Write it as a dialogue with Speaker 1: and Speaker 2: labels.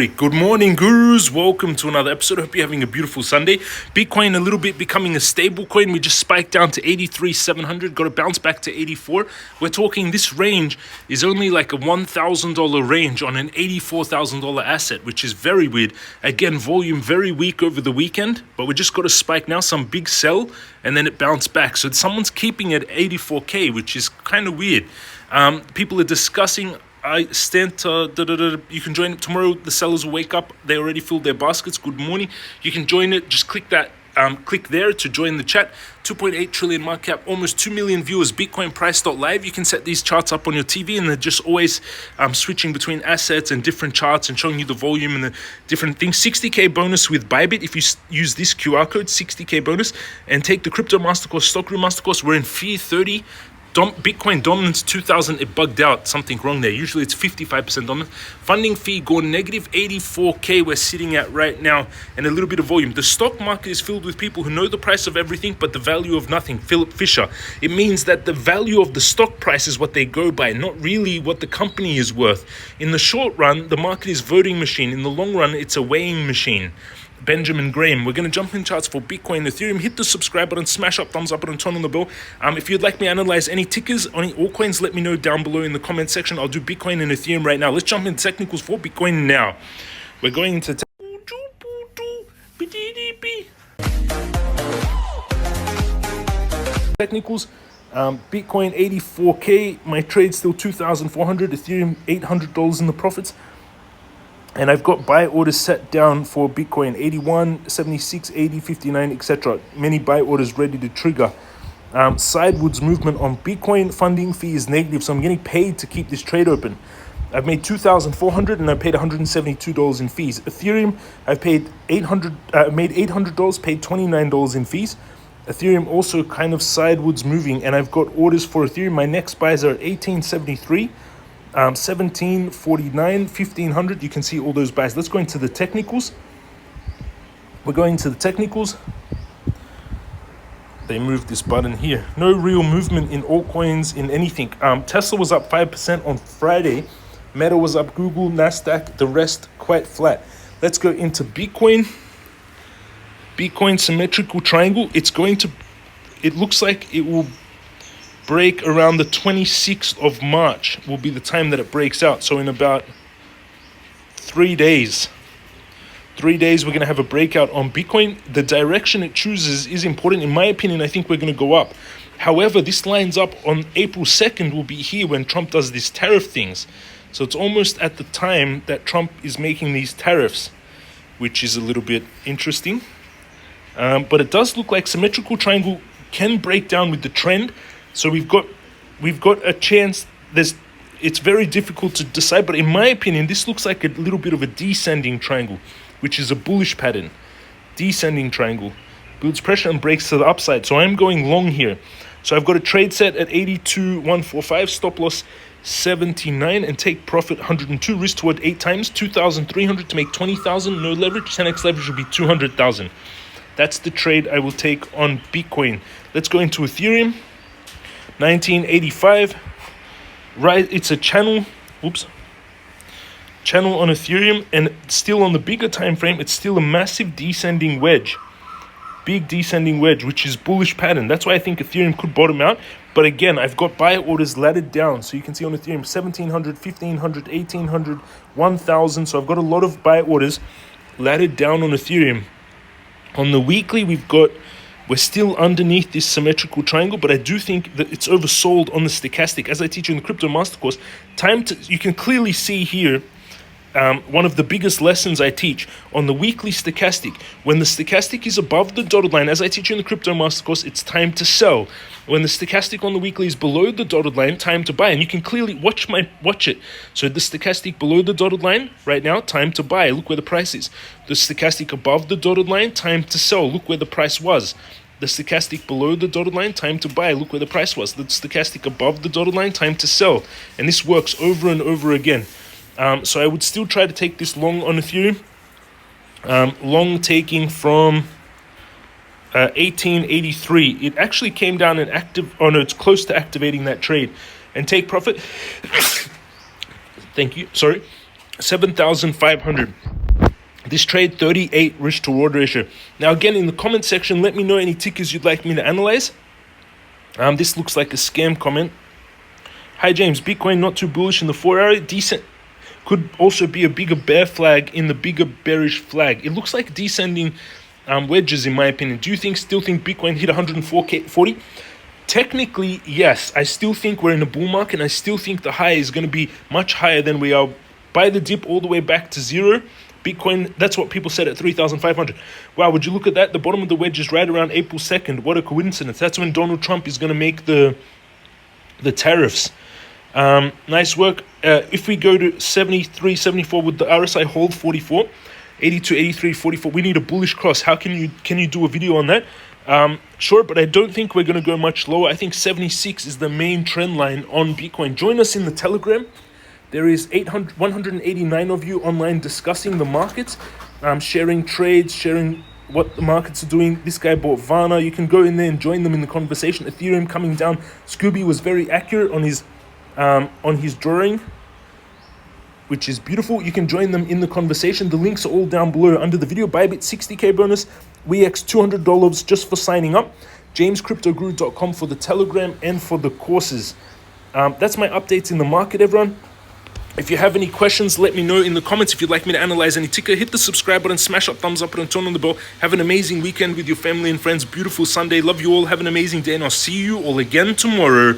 Speaker 1: Freak. Good morning, gurus. Welcome to another episode. Hope you're having a beautiful Sunday. Bitcoin a little bit becoming a stable coin. We just spiked down to 83,700, got to bounce back to 84. We're talking this range is only like a $1,000 range on an $84,000 asset, which is very weird. Again, volume very weak over the weekend, but we just got a spike now, some big sell, and then it bounced back. So someone's keeping it at 84K, which is kind of weird. People are discussing you can join it tomorrow. The sellers will wake up. They already filled their baskets. Good morning. You can join it. Just click that. Click there to join the chat. 2.8 trillion market cap, almost 2 million viewers. Bitcoin price.live. You can set these charts up on your TV, and they're just always switching between assets and different charts and showing you the volume and the different things. 60K bonus with Bybit if you use this QR code. 60K bonus, and take the crypto mastercourse, stock room mastercourse. We're in Fear 30. Bitcoin dominance 2000, it bugged out, something wrong there. Usually it's 55% dominant. Funding fee gone negative 84K we're sitting at right now, and a little bit of volume. The stock market is filled with people who know the price of everything but the value of nothing. Philip Fisher. It means that the value of the stock price is what they go by, not really what the company is worth. In the short run, the market is voting machine. In the long run, it's a weighing machine. Benjamin Graham. We're going to jump in charts for Bitcoin, Ethereum. Hit the subscribe button, smash up, thumbs up button, turn on the bell. If you'd like me to analyze any tickers on any altcoins, let me know down below in the comment section. I'll do Bitcoin and Ethereum right now. Let's jump into technicals for Bitcoin now. We're going to technicals. Bitcoin 84K. My trade's still 2,400. Ethereum $800 in the profits. And I've got buy orders set down for Bitcoin 81, 76, 80, 59, etc. Many buy orders ready to trigger. Sideways movement on Bitcoin. Funding fee is negative, so I'm getting paid to keep this trade open. I've made 2,400 and I paid $172 in fees. Ethereum, I've paid made $800, paid $29 in fees. Ethereum also kind of sideways moving, and I've got orders for Ethereum. My next buys are at 1873. 1749, 1500. You can see all those buys. Let's go into the technicals. We're going to the technicals. They moved this button here. No real movement in altcoins, in anything. Tesla was up 5% on Friday. Meta was up, Google, Nasdaq, the rest quite flat. Let's go into Bitcoin. Bitcoin symmetrical triangle. It looks like it will break around the 26th of March will be the time that it breaks out. So in about 3 days, we're going to have a breakout on Bitcoin. The direction it chooses is important. In my opinion, I think we're going to go up. However, this lines up on April 2nd will be here when Trump does these tariff things. So it's almost at the time that Trump is making these tariffs, which is a little bit interesting. But it does look like symmetrical triangle can break down with the trend. So we've got a chance. It's very difficult to decide, but in my opinion, this looks like a little bit of a descending triangle, which is a bullish pattern. Descending triangle builds pressure and breaks to the upside. So I'm going long here. So I've got a trade set at 82,145, stop loss 79, and take profit 102. Risk toward 8 times 2,300 to make 20,000. No leverage. 10x leverage will be 200,000. That's the trade I will take on Bitcoin. Let's go into Ethereum. 1985, right? It's a channel on Ethereum, and still on the bigger time frame, it's still a massive descending wedge, big descending wedge, which is bullish pattern. That's why I think Ethereum could bottom out. But again, I've got buy orders laddered down, so you can see on Ethereum 1,700, 1,500, 1,800, 1,000. So I've got a lot of buy orders laddered down on Ethereum. On the weekly, we're still underneath this symmetrical triangle, but I do think that it's oversold on the stochastic. As I teach you in the Crypto Master Course, you can clearly see here one of the biggest lessons I teach on the weekly stochastic. When the stochastic is above the dotted line, as I teach you in the Crypto Master Course, it's time to sell. When the stochastic on the weekly is below the dotted line, time to buy. And you can clearly watch it. So the stochastic below the dotted line right now, time to buy. Look where the price is. The stochastic above the dotted line, time to sell. Look where the price was. The stochastic below the dotted line, time to buy. Look where the price was. The stochastic above the dotted line, time to sell. And this works over and over again. So I would still try to take this long on Ethereum. Long taking from 1883. It actually came down and it's close to activating that trade. And take profit. Thank you. Sorry. 7,500. This trade, 38 risk to reward ratio. Now, again, in the comment section, let me know any tickers you'd like me to analyze. This looks like a scam comment. Hi, James. Bitcoin not too bullish in the 4-hour. Decent. Could also be a bigger bear flag in the bigger bearish flag. It looks like descending wedges, in my opinion. Do you still think Bitcoin hit 104.40? Technically, yes. I still think we're in a bull market, and I still think the high is going to be much higher than we are by the dip all the way back to zero. Bitcoin, that's what people said at 3,500. Wow, would you look at that? The bottom of the wedge is right around April 2nd. What a coincidence. That's when Donald Trump is going to make the tariffs. Nice work. If we go to 73, 74, would the RSI hold 44? 82, 83, 44. We need a bullish cross. How can you do a video on that? Sure, but I don't think we're going to go much lower. I think 76 is the main trend line on Bitcoin. Join us in the Telegram. There is 189 of you online discussing the markets, sharing trades, sharing what the markets are doing. This guy bought Vana. You can go in there and join them in the conversation. Ethereum coming down. Scooby was very accurate on his drawing, which is beautiful. You can join them in the conversation. The links are all down below under the video. Bybit 60k bonus, Weex $200 just for signing up. JamesCryptoGuru.com for the Telegram and for the courses. That's my updates in the market, everyone. If you have any questions, let me know in the comments. If you'd like me to analyze any ticker, hit the subscribe button, smash up, thumbs up button, turn on the bell. Have an amazing weekend with your family and friends. Beautiful Sunday. Love you all. Have an amazing day, and I'll see you all again tomorrow.